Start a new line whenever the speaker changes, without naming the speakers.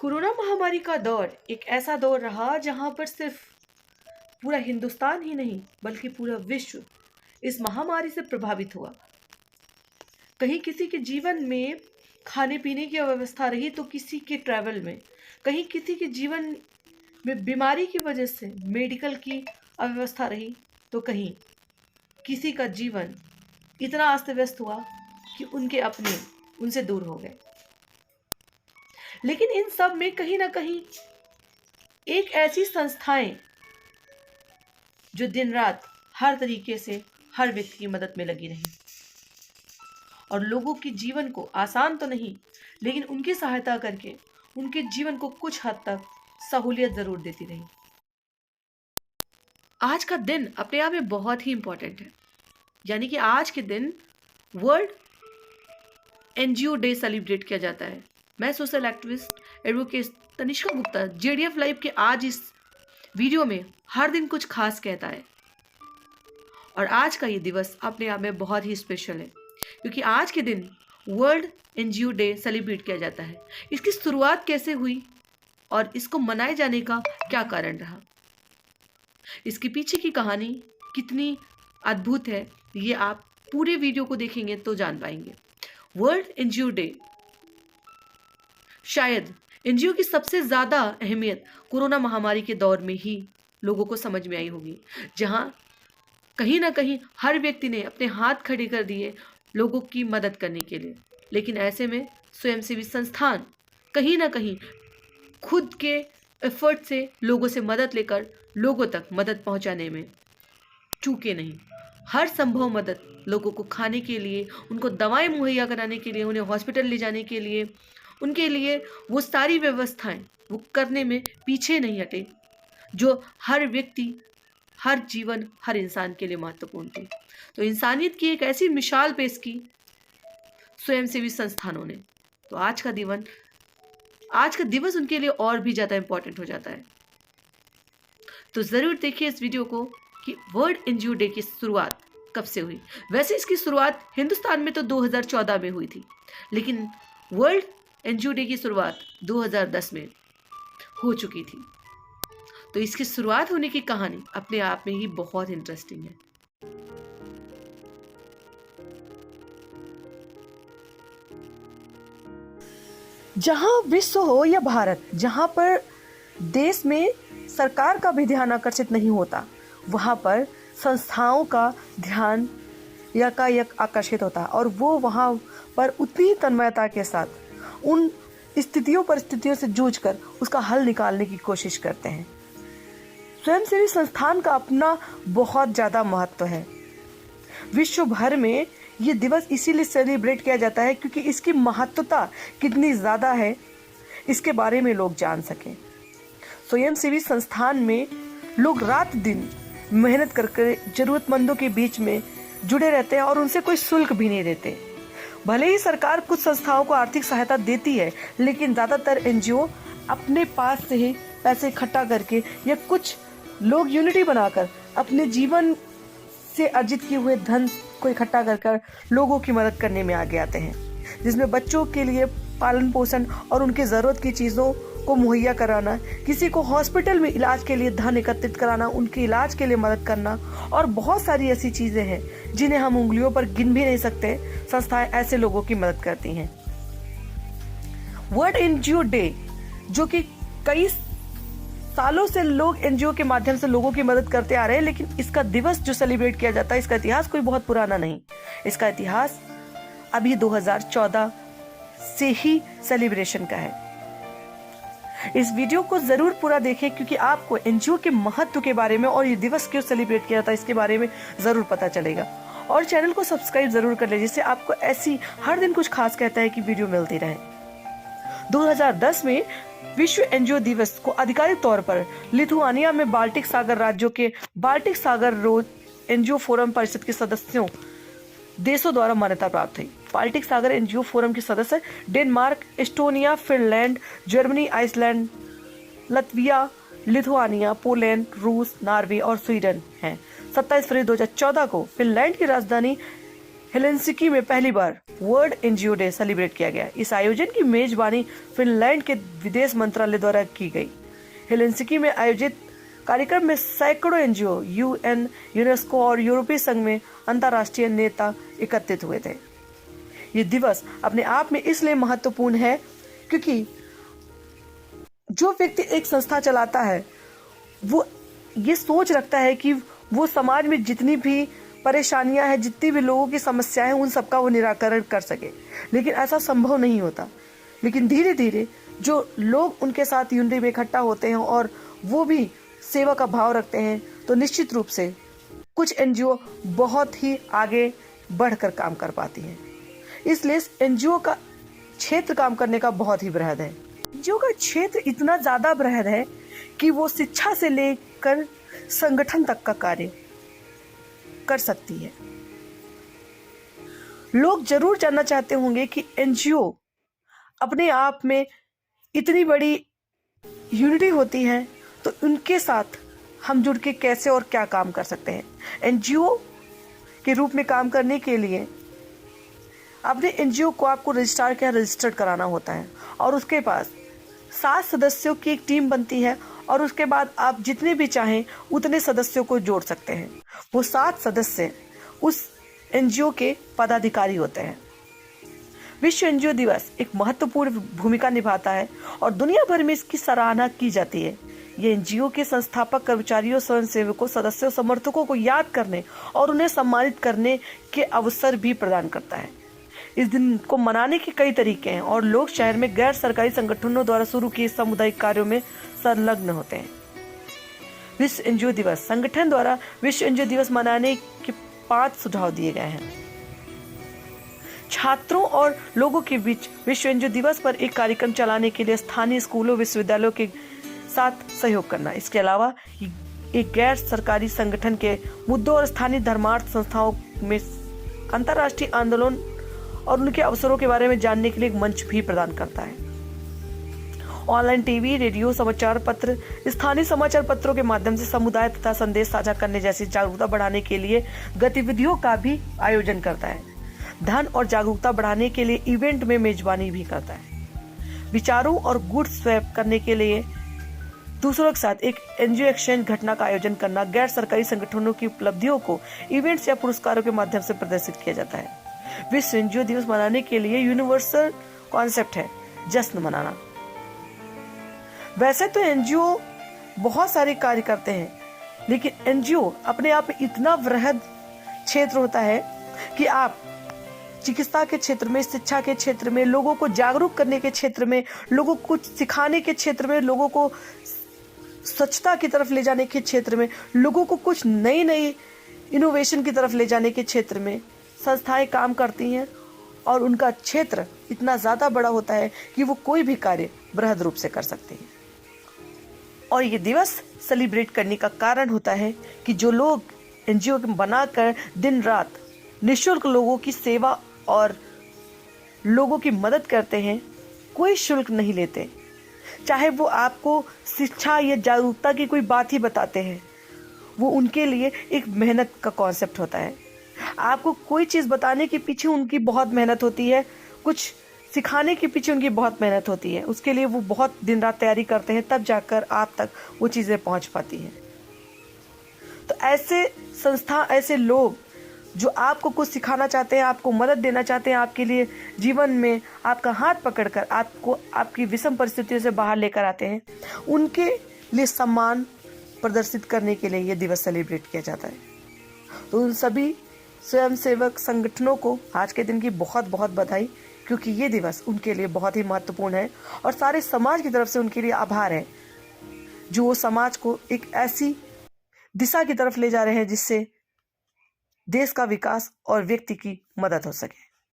Corona महामारी का दौर एक ऐसा दौर रहा जहां पर सिर्फ पूरा हिंदुस्तान ही नहीं बल्कि पूरा विश्व इस महामारी से प्रभावित हुआ। कहीं किसी के जीवन में खाने पीने की अव्यवस्था रही तो किसी के ट्रैवल में, कहीं किसी के जीवन में बीमारी की वजह से मेडिकल की अव्यवस्था रही तो कहीं किसी का जीवन इतना अस्त व्यस्त हुआ कि उनके अपने उनसे दूर हो गए। लेकिन इन सब में कहीं ना कहीं एक ऐसी संस्थाएं जो दिन रात हर तरीके से हर व्यक्ति की मदद में लगी रही और लोगों के जीवन को आसान तो नहीं लेकिन उनकी सहायता करके उनके जीवन को कुछ हद तक सहूलियत जरूर देती रही। आज का दिन अपने आप में बहुत ही इंपॉर्टेंट है, यानी कि आज के दिन वर्ल्ड एनजीओ डे सेलिब्रेट किया जाता है। मैं social activist advocate Tanishka Gupta JDF live के आज इस वीडियो में हर दिन कुछ खास कहता है और आज का ये दिवस अपने आप में बहुत ही स्पेशल है क्योंकि आज के दिन वर्ल्ड एनजीओ डे सेलिब्रेट किया जाता है। इसकी शुरुआत कैसे हुई और इसको मनाए जाने का क्या कारण रहा, इसके पीछे की कहानी कितनी अद्भुत है, ये आप पूरे वीडियो को देखेंगे तो जान पाएंगे। वर्ल्ड एनजीओ डे, शायद एनजीओ की सबसे ज़्यादा अहमियत कोरोना महामारी के दौर में ही लोगों को समझ में आई होगी, जहां कहीं ना कहीं हर व्यक्ति ने अपने हाथ खड़े कर दिए लोगों की मदद करने के लिए। लेकिन ऐसे में स्वयंसेवी संस्थान कहीं ना कहीं खुद के एफर्ट से लोगों से मदद लेकर लोगों तक मदद पहुंचाने में चूके नहीं। हर संभव मदद लोगों को खाने के लिए, उनको दवाएं मुहैया कराने के लिए, उन्हें हॉस्पिटल ले जाने के लिए, उनके लिए वो सारी व्यवस्थाएं वो करने में पीछे नहीं हटे जो हर व्यक्ति, हर जीवन, हर इंसान के लिए महत्वपूर्ण थी। तो इंसानियत की एक ऐसी मिसाल पेश की स्वयंसेवी संस्थानों ने, तो आज का दिवस उनके लिए और भी ज़्यादा इंपॉर्टेंट हो जाता है। तो ज़रूर देखिए इस वीडियो को कि वर्ल्ड एनजीओ डे की शुरुआत कब से हुई। वैसे इसकी शुरुआत हिंदुस्तान में तो 2014 में हुई थी, लेकिन वर्ल्ड एनजीओ डे की शुरुआत 2010 में हो चुकी थी। तो इसकी शुरुआत होने की कहानी अपने आप में ही बहुत इंटरेस्टिंग है। जहां विश्व हो या भारत, जहां पर देश में सरकार का भी ध्यान आकर्षित नहीं होता, वहां पर संस्थाओं का ध्यान यकायक आकर्षित होता है और वो वहां पर उतनी तन्मयता के साथ उन परिस्थितियों से जूझकर उसका हल निकालने की कोशिश करते हैं। स्वयंसेवी संस्थान का अपना बहुत ज़्यादा महत्व है। विश्व भर में ये दिवस इसीलिए सेलिब्रेट किया जाता है क्योंकि इसकी महत्वता कितनी ज़्यादा है इसके बारे में लोग जान सकें। स्वयंसेवी संस्थान में लोग रात दिन मेहनत करके ज़रूरतमंदों के बीच में जुड़े रहते हैं और उनसे कोई शुल्क भी नहीं देते। भले ही सरकार कुछ संस्थाओं को आर्थिक सहायता देती है, लेकिन ज़्यादातर एनजीओ अपने पास से ही पैसे इकट्ठा करके या कुछ लोग यूनिटी बनाकर अपने जीवन से अर्जित किए हुए धन को इकट्ठा कर लोगों की मदद करने में आगे आते हैं, जिसमें बच्चों के लिए पालन पोषण और उनके ज़रूरत की चीज़ों को मुहैया कराना, किसी को हॉस्पिटल में इलाज के लिए धन एकत्रित कराना, उनके इलाज के लिए मदद करना और बहुत सारी ऐसी चीज़ें हैं जिन्हें हम उंगलियों पर गिन भी नहीं सकते। संस्थाएं ऐसे लोगों की मदद करती हैं। वर्ल्ड एनजीओ डे, जो कि कई सालों से लोग एनजीओ के माध्यम से लोगों की मदद करते आ रहे हैं, लेकिन इसका दिवस जो सेलिब्रेट किया जाता है, इसका इतिहास कोई बहुत पुराना नहीं। इसका इतिहास अभी 2014 से ही सेलिब्रेशन का है। इस वीडियो को जरूर पूरा देखें क्योंकि आपको एनजीओ के महत्व के बारे में और ये दिवस क्यों सेलिब्रेट किया जाता है इसके बारे में जरूर पता चलेगा। और चैनल को सब्सक्राइब जरूर कर ले जिससे आपको ऐसी हर दिन कुछ खास कहता है कि वीडियो मिलती रहे। 2010 में विश्व एनजीओ दिवस को आधिकारिक तौर पर लिथुआनिया में बाल्टिक सागर राज्यों के बाल्टिक सागर रोड एनजीओ फोरम परिषद के सदस्यों देशों द्वारा मान्यता प्राप्त हुई। बाल्टिक सागर एनजीओ फोरम के सदस्य Denmark, Estonia, Finland, Germany, Iceland, Latvia, Lithuania, Poland, रूस, नॉर्वे और स्वीडन हैं। 27 फरवरी 2014 को फिनलैंड की राजधानी हेलसिंकी में पहली बार वर्ल्ड एनजीओ डे सेलिब्रेट किया गया। इस आयोजन की मेजबानी फिनलैंड के विदेश मंत्रालय द्वारा की गई। हेलसिंकी में आयोजित कार्यक्रम में सैकड़ों एनजीओ, यूएन, यूनेस्को और यूरोपीय संघ में अंतर्राष्ट्रीय नेता एकत्रित हुए थे। ये दिवस अपने आप में इसलिए महत्वपूर्ण है क्योंकि जो व्यक्ति एक संस्था चलाता है वो ये सोच रखता है कि वो समाज में जितनी भी परेशानियां हैं, जितनी भी लोगों की समस्याएं हैं, उन सबका वो निराकरण कर सके। लेकिन ऐसा संभव नहीं होता। लेकिन धीरे धीरे जो लोग उनके साथ यूनिटी में इकट्ठा होते हैं और वो भी सेवा का भाव रखते हैं, तो निश्चित रूप से कुछ एनजीओ बहुत ही आगे बढ़कर काम कर पाती हैं। इसलिए एनजीओ का क्षेत्र काम करने का बहुत ही बृहद है। एनजीओ का क्षेत्र इतना ज्यादा बृहद है कि वो शिक्षा से लेकर संगठन तक का कार्य कर सकती है। लोग जरूर जानना चाहते होंगे कि एनजीओ अपने आप में इतनी बड़ी यूनिटी होती है, तो उनके साथ हम जुड़ के कैसे और क्या काम कर सकते हैं। एनजीओ के रूप में काम करने के लिए अपने एनजीओ को आपको रजिस्टर्ड कराना होता है और उसके पास 7 सदस्यों की एक टीम बनती है और उसके बाद आप जितने भी चाहें उतने सदस्यों को जोड़ सकते हैं। वो 7 सदस्य उस एनजीओ के पदाधिकारी होते हैं। विश्व एनजीओ दिवस एक महत्वपूर्ण भूमिका निभाता है और दुनिया भर में इसकी सराहना की जाती है। ये एनजीओ के संस्थापक, कर्मचारियों, स्वयंसेवकों, सदस्यों, समर्थकों को याद करने और उन्हें सम्मानित करने के अवसर भी प्रदान करता है। इस दिन को मनाने के कई तरीके हैं और लोग शहर में गैर सरकारी संगठनों द्वारा शुरू किए सामुदायिक कार्यों में संलग्न होते हैं। विश्व एनजीओ दिवस संगठन द्वारा विश्व एनजीओ दिवस मनाने के 5 सुझाव दिए गए हैं। छात्रों और लोगों के बीच विश्व एनजीओ दिवस पर एक कार्यक्रम चलाने के लिए स्थानीय स्कूलों, विश्वविद्यालयों के साथ सहयोग करना। इसके अलावा एक गैर सरकारी संगठन के मुद्दों और स्थानीय धर्मार्थ संस्थाओं में अंतर्राष्ट्रीय आंदोलन और उनके अवसरों के बारे में जानने के लिए एक मंच भी प्रदान करता है। ऑनलाइन टीवी, रेडियो, समाचार पत्र, स्थानीय समाचार पत्रों के माध्यम से समुदाय तथा संदेश साझा करने जैसी जागरूकता बढ़ाने के लिए गतिविधियों का भी आयोजन करता है। धन और जागरूकता बढ़ाने के लिए इवेंट में मेजबानी भी करता है। विचारों और गुड स्वैप करने के लिए दूसरों के साथ एक एनजीओ एक्सचेंज घटना का आयोजन करना। गैर सरकारी संगठनों की उपलब्धियों को इवेंट्स या पुरस्कारों के माध्यम से प्रदर्शित किया जाता है। विश्व एनजीओ दिवस मनाने के लिए यूनिवर्सल कॉन्सेप्ट है जश्न मनाना। वैसे तो एनजीओ बहुत सारे कार्य करते हैं, लेकिन एनजीओ अपने आप में इतना वृहद क्षेत्र होता है कि आप चिकित्सा के क्षेत्र में, शिक्षा के क्षेत्र में, लोगों को जागरूक करने के क्षेत्र में, लोगों को कुछ सिखाने के क्षेत्र में, लोगों को स्वच्छता की तरफ ले जाने के क्षेत्र में, लोगों को कुछ नई नई इनोवेशन की तरफ ले जाने के क्षेत्र में संस्थाएं काम करती हैं और उनका क्षेत्र इतना ज्यादा बड़ा होता है कि वो कोई भी कार्य बृहद रूप से कर सकते हैं। और ये दिवस सेलिब्रेट करने का कारण होता है कि जो लोग एनजीओ बनाकर दिन रात निःशुल्क लोगों की सेवा और लोगों की मदद करते हैं, कोई शुल्क नहीं लेते। चाहे वो आपको शिक्षा या जागरूकता की कोई बात ही बताते हैं, वो उनके लिए एक मेहनत का कॉन्सेप्ट होता है। आपको कोई चीज बताने के पीछे उनकी बहुत मेहनत होती है, कुछ सिखाने के पीछे उनकी बहुत मेहनत होती है। उसके लिए वो बहुत दिन रात तैयारी करते हैं, तब जाकर आप तक वो चीजें पहुंच पाती हैं। तो ऐसे संस्था, ऐसे लोग जो आपको कुछ सिखाना चाहते हैं, आपको मदद देना चाहते हैं, आपके लिए जीवन में आपका हाथ पकड़कर आपको आपकी विषम परिस्थितियों से बाहर लेकर आते हैं, उनके लिए सम्मान प्रदर्शित करने के लिए ये दिवस सेलिब्रेट किया जाता है। तो उन सभी स्वयंसेवक संगठनों को आज के दिन की बहुत बहुत बधाई, क्योंकि ये दिवस उनके लिए बहुत ही महत्वपूर्ण है और सारे समाज की तरफ से उनके लिए आभार है, जो वो समाज को एक ऐसी दिशा की तरफ ले जा रहे हैं जिससे देश का विकास और व्यक्ति की मदद हो सके।